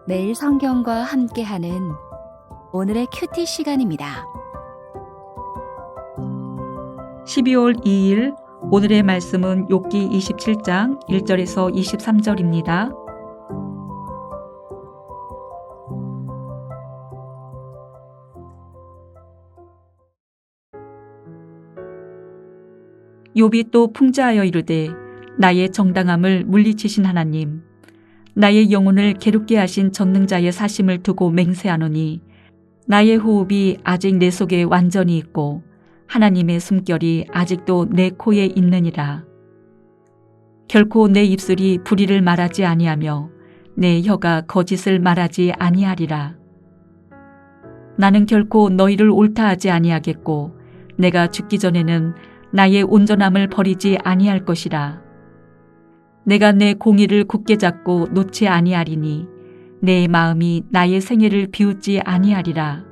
매일 성경과 함께하는 오늘의 큐티 시간입니다. 12월 2일 오늘의 말씀은 욥기 27장 1절에서 23절입니다. 욥이 또 풍자하여 이르되 나의 정당함을 물리치신 하나님, 나의 영혼을 괴롭게 하신 전능자의 사심을 두고 맹세하노니 나의 호흡이 아직 내 속에 완전히 있고 하나님의 숨결이 아직도 내 코에 있느니라. 결코 내 입술이 불의를 말하지 아니하며 내 혀가 거짓을 말하지 아니하리라. 나는 결코 너희를 옳다 하지 아니하겠고 내가 죽기 전에는 나의 온전함을 버리지 아니할 것이라. 내가 내 공의를 굳게 잡고 놓지 아니하리니 내 마음이 나의 생애를 비웃지 아니하리라.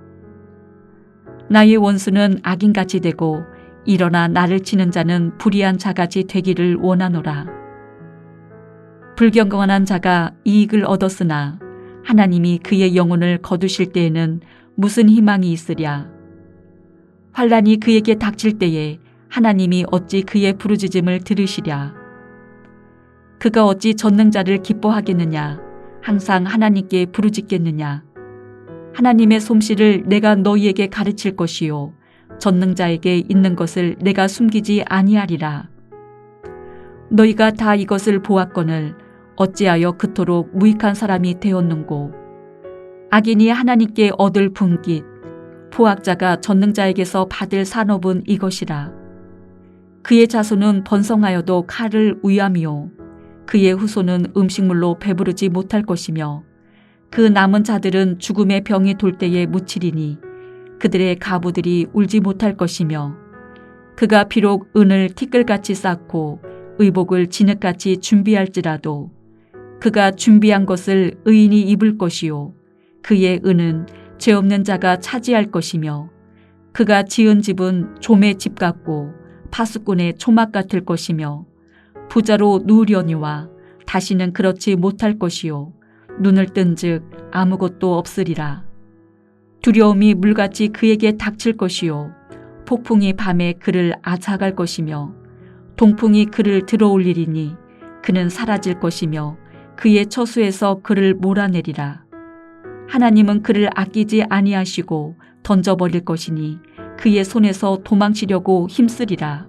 나의 원수는 악인같이 되고 일어나 나를 치는 자는 불의한 자같이 되기를 원하노라. 불경건한 자가 이익을 얻었으나 하나님이 그의 영혼을 거두실 때에는 무슨 희망이 있으랴. 환난이 그에게 닥칠 때에 하나님이 어찌 그의 부르짖음을 들으시랴. 그가 어찌 전능자를 기뻐하겠느냐. 항상 하나님께 부르짖겠느냐. 하나님의 솜씨를 내가 너희에게 가르칠 것이요 전능자에게 있는 것을 내가 숨기지 아니하리라. 너희가 다 이것을 보았거늘 어찌하여 그토록 무익한 사람이 되었는고. 악인이 하나님께 얻을 분깃, 포악자가 전능자에게서 받을 산업은 이것이라. 그의 자손은 번성하여도 칼을 위함이요 그의 후손은 음식물로 배부르지 못할 것이며 그 남은 자들은 죽음의 병이 돌 때에 묻히리니 그들의 가부들이 울지 못할 것이며 그가 비록 은을 티끌같이 쌓고 의복을 진흙같이 준비할지라도 그가 준비한 것을 의인이 입을 것이요 그의 은은 죄 없는 자가 차지할 것이며 그가 지은 집은 좀의 집 같고 파수꾼의 초막 같을 것이며 부자로 누우려니와 다시는 그렇지 못할 것이요 눈을 뜬즉 아무것도 없으리라. 두려움이 물같이 그에게 닥칠 것이요 폭풍이 밤에 그를 앗아갈 것이며 동풍이 그를 들어올리리니 그는 사라질 것이며 그의 처수에서 그를 몰아내리라. 하나님은 그를 아끼지 아니하시고 던져버릴 것이니 그의 손에서 도망치려고 힘쓰리라.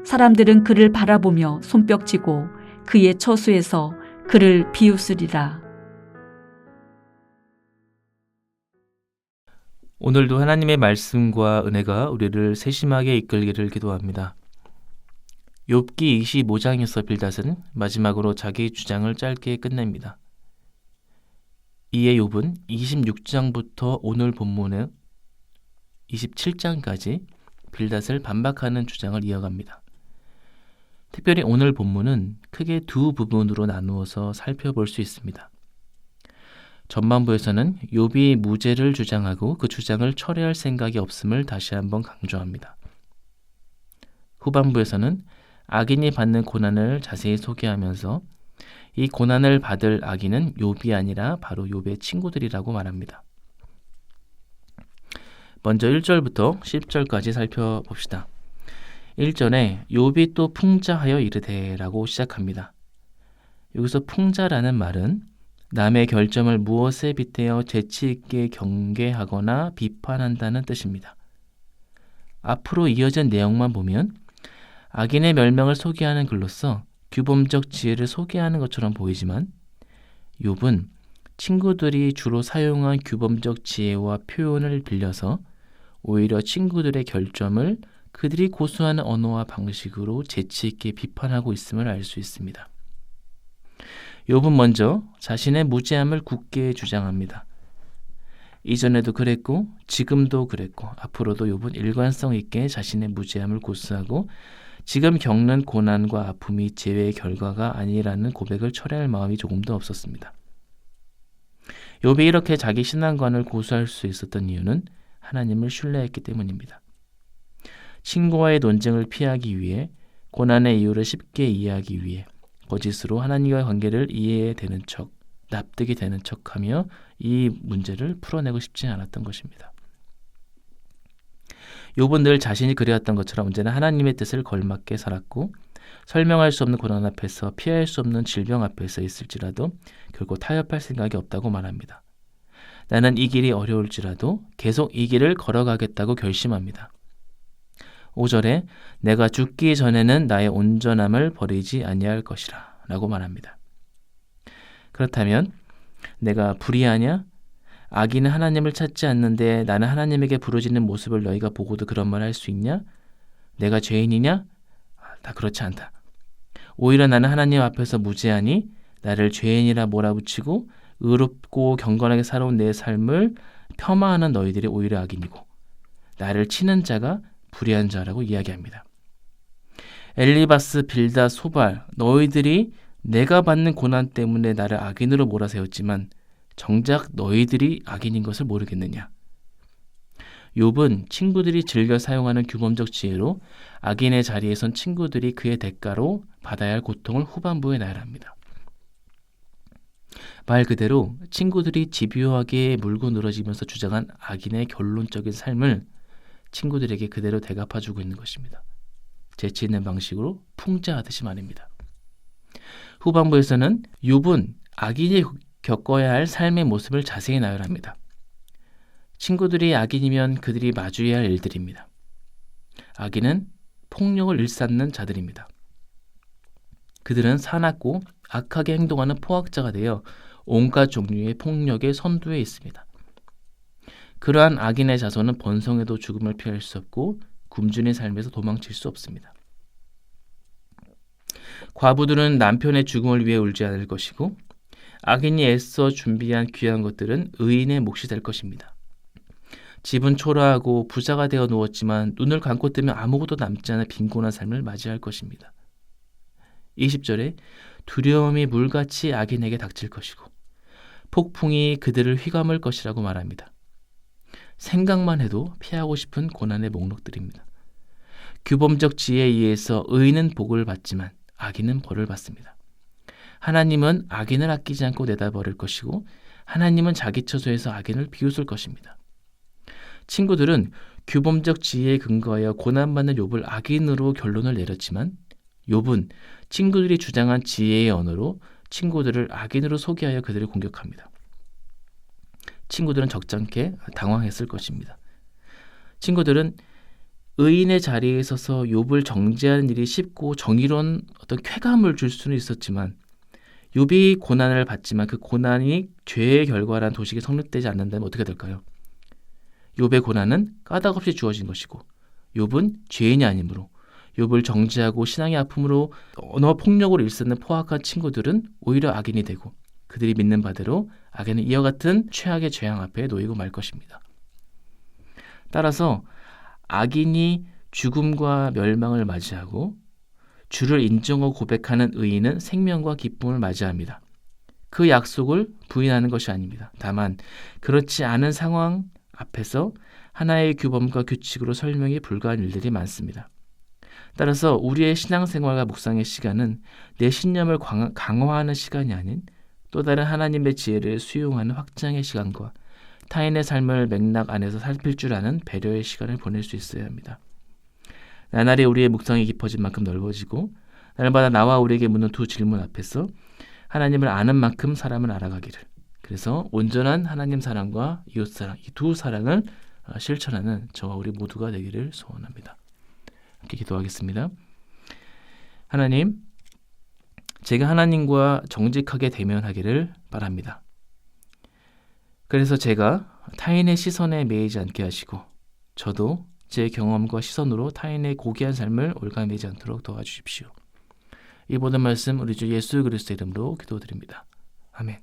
사람들은 그를 바라보며 손뼉치고 그의 처수에서 그를 비웃으리라. 오늘도 하나님의 말씀과 은혜가 우리를 세심하게 이끌기를 기도합니다. 욥기 25장에서 빌닷은 마지막으로 자기 주장을 짧게 끝냅니다. 이에 욥은 26장부터 오늘 본문의 27장까지 빌닷을 반박하는 주장을 이어갑니다. 특별히 오늘 본문은 크게 두 부분으로 나누어서 살펴볼 수 있습니다. 전반부에서는 욥이 무죄를 주장하고 그 주장을 철회할 생각이 없음을 다시 한번 강조합니다. 후반부에서는 악인이 받는 고난을 자세히 소개하면서 이 고난을 받을 악인은 욥이 아니라 바로 욥의 친구들이라고 말합니다. 먼저 1절부터 10절까지 살펴봅시다. 1절에 욥이 또 풍자하여 이르되 라고 시작합니다. 여기서 풍자라는 말은 남의 결점을 무엇에 빗대어 재치 있게 경계하거나 비판한다는 뜻입니다. 앞으로 이어진 내용만 보면 악인의 멸명을 소개하는 글로서 규범적 지혜를 소개하는 것처럼 보이지만 욥은 친구들이 주로 사용한 규범적 지혜와 표현을 빌려서 오히려 친구들의 결점을 그들이 고수하는 언어와 방식으로 재치 있게 비판하고 있음을 알 수 있습니다. 욥은 먼저 자신의 무죄함을 굳게 주장합니다. 이전에도 그랬고 지금도 그랬고 앞으로도 욥은 일관성 있게 자신의 무죄함을 고수하고 지금 겪는 고난과 아픔이 죄의 결과가 아니라는 고백을 철회할 마음이 조금도 없었습니다. 욥이 이렇게 자기 신앙관을 고수할 수 있었던 이유는 하나님을 신뢰했기 때문입니다. 친구와의 논쟁을 피하기 위해 고난의 이유를 쉽게 이해하기 위해 거짓으로 하나님과의 관계를 이해되는 척 납득이 되는 척하며 이 문제를 풀어내고 싶지 않았던 것입니다. 욥은 늘 자신이 그려왔던 것처럼 언제나 하나님의 뜻을 걸맞게 살았고 설명할 수 없는 고난 앞에서 피할 수 없는 질병 앞에서 있을지라도 결코 타협할 생각이 없다고 말합니다. 나는 이 길이 어려울지라도 계속 이 길을 걸어가겠다고 결심합니다. 5절에 내가 죽기 전에는 나의 온전함을 버리지 아니할 것이라 라고 말합니다. 그렇다면 내가 불의하냐? 악인은 하나님을 찾지 않는데 나는 하나님에게 부르짖는 모습을 너희가 보고도 그런 말 할 수 있냐? 내가 죄인이냐? 다 그렇지 않다. 오히려 나는 하나님 앞에서 무죄하니 나를 죄인이라 몰아붙이고 의롭고 경건하게 살아온 내 삶을 폄하하는 너희들이 오히려 악인이고 나를 치는 자가 불의한 자라고 이야기합니다. 엘리바스, 빌다, 소발, 너희들이 내가 받는 고난 때문에 나를 악인으로 몰아세웠지만 정작 너희들이 악인인 것을 모르겠느냐. 욥은 친구들이 즐겨 사용하는 규범적 지혜로 악인의 자리에 선 친구들이 그의 대가로 받아야 할 고통을 후반부에 나열합니다. 말 그대로 친구들이 집요하게 물고 늘어지면서 주장한 악인의 결론적인 삶을 친구들에게 그대로 대갚아주고 있는 것입니다. 재치 있는 방식으로 풍자하듯이 말입니다. 후반부에서는 욥은 악인이 겪어야 할 삶의 모습을 자세히 나열합니다. 친구들이 악인이면 그들이 마주해야 할 일들입니다. 악인은 폭력을 일삼는 자들입니다. 그들은 사납고 악하게 행동하는 포악자가 되어 온갖 종류의 폭력의 선두에 있습니다. 그러한 악인의 자손은 번성에도 죽음을 피할 수 없고 굶주린 삶에서 도망칠 수 없습니다. 과부들은 남편의 죽음을 위해 울지 않을 것이고 악인이 애써 준비한 귀한 것들은 의인의 몫이 될 것입니다. 집은 초라하고 부자가 되어 누웠지만 눈을 감고 뜨면 아무것도 남지 않은 빈곤한 삶을 맞이할 것입니다. 20절에 두려움이 물같이 악인에게 닥칠 것이고 폭풍이 그들을 휘감을 것이라고 말합니다. 생각만 해도 피하고 싶은 고난의 목록들입니다. 규범적 지혜에 의해서 의인은 복을 받지만 악인은 벌을 받습니다. 하나님은 악인을 아끼지 않고 내다버릴 것이고 하나님은 자기 처소에서 악인을 비웃을 것입니다. 친구들은 규범적 지혜에 근거하여 고난받는 욥을 악인으로 결론을 내렸지만 욥은 친구들이 주장한 지혜의 언어로 친구들을 악인으로 소개하여 그들을 공격합니다. 친구들은 적잖게 당황했을 것입니다. 친구들은 의인의 자리에 서서 욥을 정죄하는 일이 쉽고 정의로운 어떤 쾌감을 줄 수는 있었지만 욥이 고난을 받지만 그 고난이 죄의 결과란 도식이 성립되지 않는다면 어떻게 될까요? 욥의 고난은 까닭없이 주어진 것이고 욥은 죄인이 아니므로 욥을 정죄하고 신앙의 아픔으로 언어 폭력으로 일삼는 포악한 친구들은 오히려 악인이 되고 그들이 믿는 바대로 악인은 이와 같은 최악의 재앙 앞에 놓이고 말 것입니다. 따라서 악인이 죽음과 멸망을 맞이하고 주를 인정하고 고백하는 의인은 생명과 기쁨을 맞이합니다. 그 약속을 부인하는 것이 아닙니다. 다만 그렇지 않은 상황 앞에서 하나의 규범과 규칙으로 설명이 불가한 일들이 많습니다. 따라서 우리의 신앙생활과 묵상의 시간은 내 신념을 강화하는 시간이 아닌 또 다른 하나님의 지혜를 수용하는 확장의 시간과 타인의 삶을 맥락 안에서 살필 줄 아는 배려의 시간을 보낼 수 있어야 합니다. 나날이 우리의 묵상이 깊어진 만큼 넓어지고 날마다 나와 우리에게 묻는 두 질문 앞에서 하나님을 아는 만큼 사람을 알아가기를, 그래서 온전한 하나님 사랑과 이웃 사랑, 이 두 사랑을 실천하는 저와 우리 모두가 되기를 소원합니다. 함께 기도하겠습니다. 하나님, 제가 하나님과 정직하게 대면하기를 바랍니다. 그래서 제가 타인의 시선에 매이지 않게 하시고 저도 제 경험과 시선으로 타인의 고귀한 삶을 올가매지 않도록 도와주십시오. 이 모든 말씀 우리 주 예수 그리스도의 이름으로 기도드립니다. 아멘.